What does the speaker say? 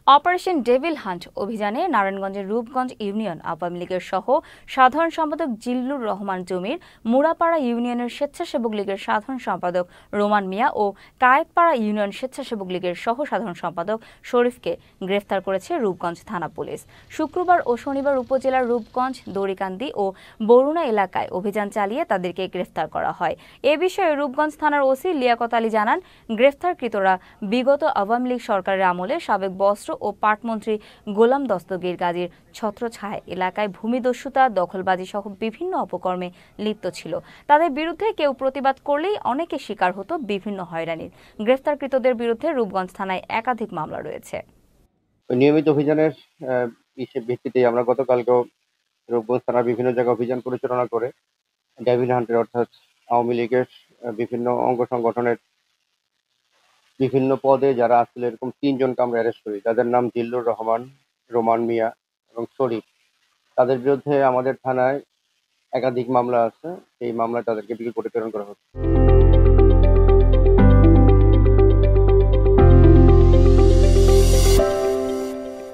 Operation devil hunt অভিযানে নারায়ণগঞ্জের Rupganj union Awami লীগের সহ সাধারণ সম্পাদক জিল্লুর রহমান জমির, মুড়াপাড়া ইউনিয়নের স্বেচ্ছাসেবক লীগের সাধারণ সম্পাদক রোমান মিয়া ও কায়েতপাড়া ইউনিয়ন স্বেচ্ছাসেবক লীগের সহ সাধারণ সম্পাদক শরীফকে গ্রেফতার করেছে রূপগঞ্জ থানা পুলিশ। শুক্রবার ও শনিবার উপজেলার রূপগঞ্জ, দড়িকান্দি ও বরুণা এলাকায় অভিযান চালিয়ে তাদেরকে গ্রেফতার করা হয়। এ বিষয়ে রূপগঞ্জ থানার ওসি লিয়াকত আলী জানান, গ্রেফতারকৃতরা বিগত আওয়ামী লীগ সরকারের আমলে সাবেক বস্ত্র ও পাটমন্ত্রী গোলাম দস্তগীর গাজীর ছত্রছায়ায় এলাকায় ভূমিদস্যুতা, দখলবাজি সহ বিভিন্ন অপকর্মে লিপ্ত ছিল। তাদের বিরুদ্ধে কেউ প্রতিবাদ করলেই অনেকে শিকার হতো বিভিন্ন হয়রানির। গ্রেফতারকৃতদের বিরুদ্ধে রূপগঞ্জ থানায় একাধিক মামলা রয়েছে। নিয়মিত অভিযানের ভিত্তিতে আমরা গতকালকেও রূপগঞ্জ থানার বিভিন্ন জায়গায় অভিযান পরিচালনা করে ডেভিল হান্টের অর্থাৎ আওয়ামী লীগের বিভিন্ন অঙ্গ সংগঠনের বিভিন্ন পদে যারা আসলে এরকম ৩ জনকে আমরা অ্যারেস্ট করি, যাদের নাম জিল্লুর রহমান, রোমান মিয়া এবং শরীফ। তাদের বিরুদ্ধে আমাদের থানায় একাধিক মামলা আছে। এই মামলায় তাদেরকে বিক্রি করে প্রেরণ করা হচ্ছে।